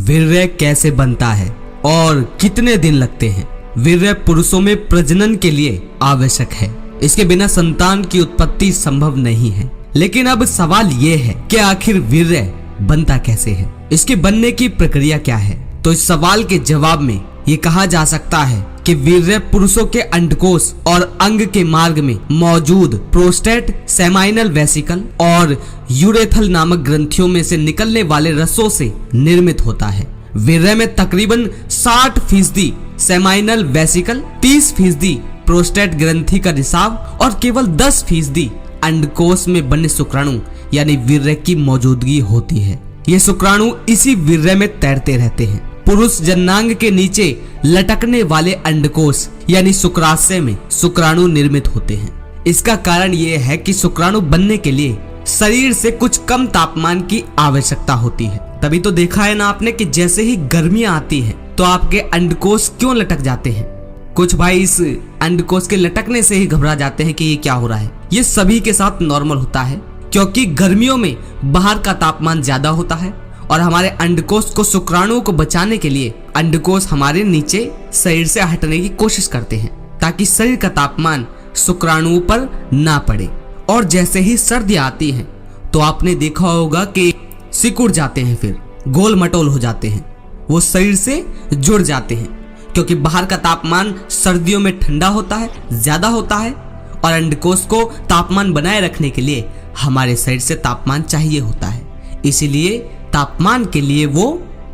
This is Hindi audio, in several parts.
वीर्य कैसे बनता है और कितने दिन लगते हैं। वीर्य पुरुषों में प्रजनन के लिए आवश्यक है। इसके बिना संतान की उत्पत्ति संभव नहीं है। लेकिन अब सवाल ये है कि आखिर वीर्य बनता कैसे है, इसके बनने की प्रक्रिया क्या है। तो इस सवाल के जवाब में ये कहा जा सकता है कि वीर्य पुरुषों के अंडकोश और अंग के मार्ग में मौजूद प्रोस्टेट, सेमाइनल वेसिकल और यूरेथल नामक ग्रंथियों में से निकलने वाले रसों से निर्मित होता है। वीर्य में तकरीबन 60% सेमाइनल वेसिकल, 30% प्रोस्टेट ग्रंथि का रिसाव और केवल 10% अंडकोश में बने शुक्राणु यानी वीर्य की मौजूदगी होती है। ये शुक्राणु इसी वीर्य में तैरते रहते हैं। पुरुष जननांग के नीचे लटकने वाले अंडकोश यानी शुक्राशय में शुक्राणु निर्मित होते हैं। इसका कारण ये है कि शुक्राणु बनने के लिए शरीर से कुछ कम तापमान की आवश्यकता होती है। तभी तो देखा है ना आपने कि जैसे ही गर्मियां आती हैं तो आपके अंडकोश क्यों लटक जाते हैं। कुछ भाई इस अंडकोश के लटकने से ही घबरा जाते हैं कि ये क्या हो रहा है। ये सभी के साथ नॉर्मल होता है क्योंकि गर्मियों में बाहर का तापमान ज्यादा होता है और हमारे अंडकोश को शुक्राणुओं को बचाने के लिए अंडकोश हमारे नीचे शरीर से हटने की कोशिश करते हैं ताकि शरीर का तापमान शुक्राणुओं पर ना पड़े। और जैसे ही सर्दी आती है तो आपने देखा होगा कि सिकुड़ जाते हैं, फिर गोल मटोल हो जाते हैं, वो शरीर से जुड़ जाते हैं क्योंकि बाहर का तापमान सर्दियों में ठंडा होता है, ज्यादा होता है और अंडकोश को तापमान बनाए रखने के लिए हमारे शरीर से तापमान चाहिए होता है, इसीलिए तापमान के लिए वो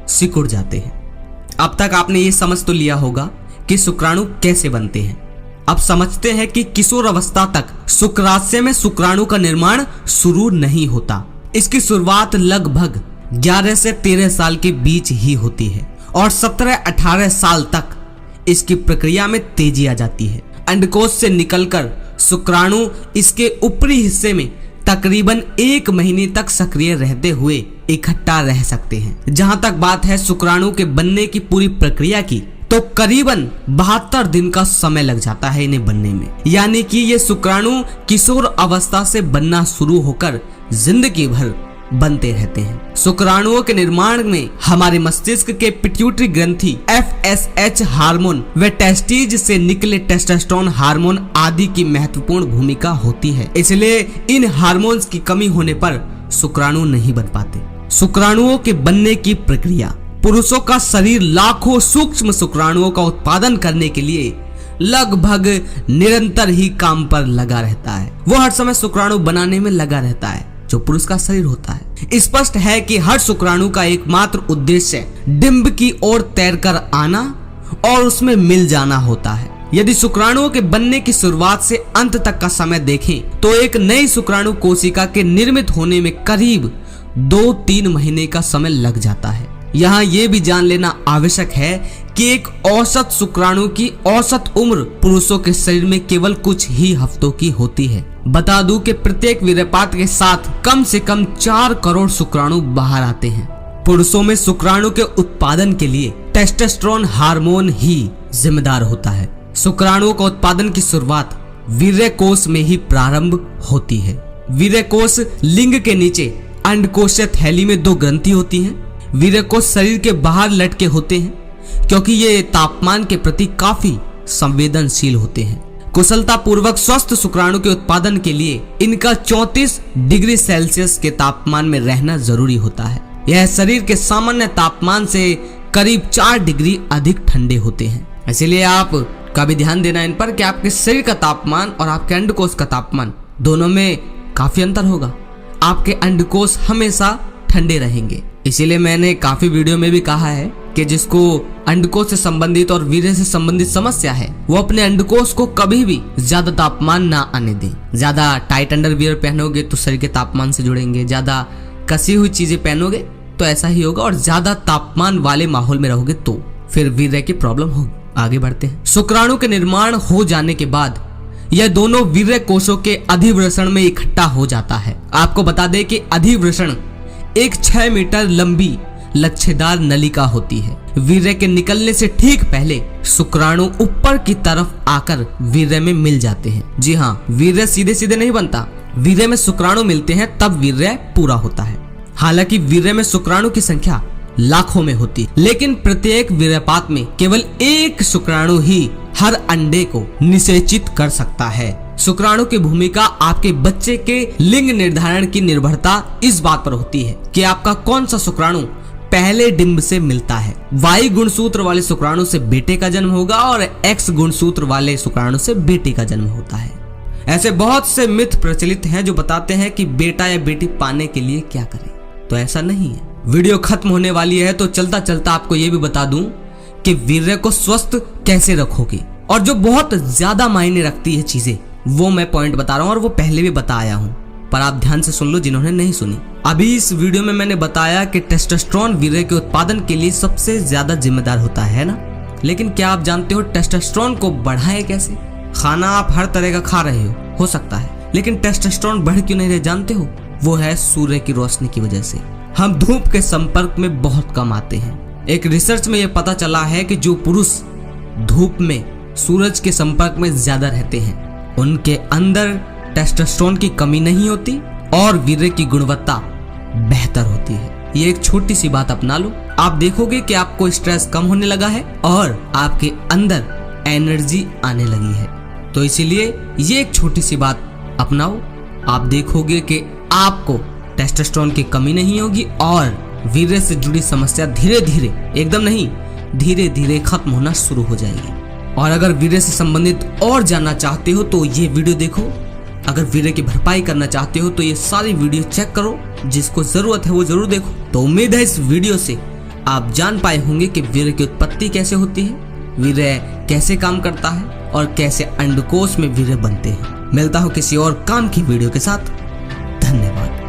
सिकुड़ जाते हैं। अब तक आपने ये समझ तो लिया होगा कि शुक्राणु कैसे बनते हैं। अब समझते हैं कि किशोर अवस्था तक शुक्राशय में शुक्राणु का निर्माण शुरू नहीं होता। इसकी शुरुआत लगभग 11 से 13 साल के बीच ही होती है और 17-18 साल तक इसकी प्रक्रिया में तेजी आ जाती है। अंडकोश से निकलकर शुक्राणु इसके ऊपरी हिस्से में तकरीबन 1 महीने तक सक्रिय रहते हुए इकट्ठा रह सकते हैं। जहां तक बात है शुक्राणु के बनने की पूरी प्रक्रिया की, तो करीबन 72 दिन का समय लग जाता है इन्हें बनने में। यानी कि ये शुक्राणु किशोर अवस्था से बनना शुरू होकर जिंदगी भर बनते रहते हैं। शुक्राणुओं के निर्माण में हमारे मस्तिष्क के पिट्यूटरी ग्रंथि, FSH हार्मोन व टेस्टिज से निकले टेस्टोस्टेरोन हार्मोन आदि की महत्वपूर्ण भूमिका होती है। इसलिए इन हार्मोन्स की कमी होने पर शुक्राणु नहीं बन पाते। शुक्राणुओं के बनने की प्रक्रिया। पुरुषों का शरीर लाखों सूक्ष्म शुक्राणुओं का उत्पादन करने के लिए लगभग निरंतर ही काम पर लगा रहता है। वो हर समय शुक्राणु बनाने में लगा रहता है जो पुरुष का शरीर होता है। स्पष्ट है कि हर शुक्राणु का एकमात्र उद्देश्य डिंब की ओर तैरकर आना और उसमें मिल जाना होता है। यदि शुक्राणुओं के बनने की शुरुआत से अंत तक का समय देखें तो एक नई शुक्राणु कोशिका के निर्मित होने में करीब 2-3 महीने का समय लग जाता है। यहाँ ये भी जान लेना आवश्यक है कि एक औसत शुक्राणु की औसत उम्र पुरुषों के शरीर में केवल कुछ ही हफ्तों की होती है। बता दूं कि प्रत्येक वीर्यपात के साथ कम से कम 4 करोड़ शुक्राणु बाहर आते हैं। पुरुषों में शुक्राणु के उत्पादन के लिए टेस्टोस्टेरोन हार्मोन ही जिम्मेदार होता है। शुक्राणुओं का उत्पादन की शुरुआत वीर्य कोश में ही प्रारंभ होती है। वीर्य कोश लिंग के नीचे अंडकोशीय थैली में 2 ग्रंथि होती हैं। वीर्य कोश शरीर के बाहर लटके होते हैं क्योंकि ये तापमान के प्रति काफी संवेदनशील होते हैं। कुशलता पूर्वक स्वस्थ शुक्राणु के उत्पादन के लिए इनका 34 डिग्री सेल्सियस के तापमान में रहना जरूरी होता है। यह शरीर के सामान्य तापमान से करीब 4 डिग्री अधिक ठंडे होते हैं। इसीलिए आप का भी ध्यान देना इन पर कि आपके शरीर का तापमान और आपके अंडकोश का तापमान दोनों में काफी अंतर होगा। आपके अंडकोश हमेशा ठंडे रहेंगे। इसीलिए मैंने काफी वीडियो में भी कहा है कि जिसको अंडकोश से संबंधित और वीर्य से संबंधित समस्या है वो अपने अंडकोश को कभी भी ज्यादा तापमान ना आने दें। ज्यादा टाइट अंडरवियर पहनोगे तो शरीर के तापमान से जुड़ेंगे, ज्यादा कसी हुई चीजें पहनोगे तो ऐसा ही होगा, और ज्यादा तापमान वाले माहौल में रहोगे तो फिर वीर्य की प्रॉब्लम होगी। आगे बढ़ते हैं। शुक्राणु के निर्माण हो जाने के बाद यह दोनों वीर्य कोशों के अधिवृषण में इकट्ठा हो जाता है। आपको बता दें कि अधिवृषण एक 6 मीटर लंबी लच्छेदार नलिका होती है। वीर्य के निकलने से ठीक पहले शुक्राणु ऊपर की तरफ आकर वीर्य में मिल जाते हैं। जी हाँ, वीर्य सीधे सीधे नहीं बनता, वीर्य में शुक्राणु मिलते हैं तब वीर्य पूरा होता है। हालांकि वीर्य में शुक्राणु की संख्या लाखों में होती, लेकिन प्रत्येक वीर्यपात में केवल एक शुक्राणु ही हर अंडे को निषेचित कर सकता है। शुक्राणु की भूमिका आपके बच्चे के लिंग निर्धारण की निर्भरता इस बात पर होती है कि आपका कौन सा शुक्राणु पहले डिंब से मिलता है। Y गुणसूत्र वाले शुक्राणु से बेटे का जन्म होगा और X गुणसूत्र वाले शुक्राणु से बेटी का जन्म होता है। ऐसे बहुत से मिथ प्रचलित हैं जो बताते हैं कि बेटा या बेटी पाने के लिए क्या करें, तो ऐसा नहीं है। वीडियो खत्म होने वाली है तो चलता चलता आपको ये भी बता दूं कि वीर्य को स्वस्थ कैसे रखोगे, और जो बहुत ज्यादा मायने रखती है चीजें वो मैं पॉइंट बता रहा हूँ और वो पहले भी बता आया हूँ, पर आप ध्यान से सुन लो जिन्होंने नहीं सुनी। अभी इस वीडियो में मैंने बताया कि टेस्टोस्टेरोन वीर्य के उत्पादन के लिए सबसे ज्यादा जिम्मेदार होता है ना, लेकिन क्या आप जानते हो टेस्टोस्टेरोन को बढ़ाएं कैसे? खाना आप हर तरह का खा रहे हो सकता है, लेकिन टेस्टोस्टेरोन बढ़ क्यों नहीं रहे जानते हो? वो है सूर्य की रोशनी की वजह से। हम धूप के संपर्क में बहुत कम आते हैं। एक रिसर्च में यह पता चला है कि जो पुरुष धूप में सूरज के संपर्क में ज्यादा रहते हैं उनके अंदर टेस्टोस्टेरोन की कमी नहीं होती और वीर्य की गुणवत्ता बेहतर होती है। ये एक छोटी सी बात अपना लो, आप देखोगे कि आपको स्ट्रेस कम होने लगा है और आपके अंदर एनर्जी आने लगी है। तो इसीलिए ये एक छोटी सी बात अपनाओ, आप देखोगे कि आपको टेस्टोस्टेरोन की कमी नहीं होगी और वीर्य से जुड़ी समस्या धीरे धीरे, एकदम नहीं धीरे धीरे खत्म होना शुरू हो जाएगी। और अगर वीर्य से संबंधित और जानना चाहते हो तो ये वीडियो देखो, अगर वीर्य की भरपाई करना चाहते हो तो ये सारी वीडियो चेक करो, जिसको जरूरत है वो जरूर देखो। तो उम्मीद है इस वीडियो से आप जान पाए होंगे कि वीर्य की उत्पत्ति कैसे होती है, वीर्य कैसे काम करता है और कैसे अंडकोश में वीर्य बनते हैं। मिलता हूँ किसी और काम की वीडियो के साथ। धन्यवाद।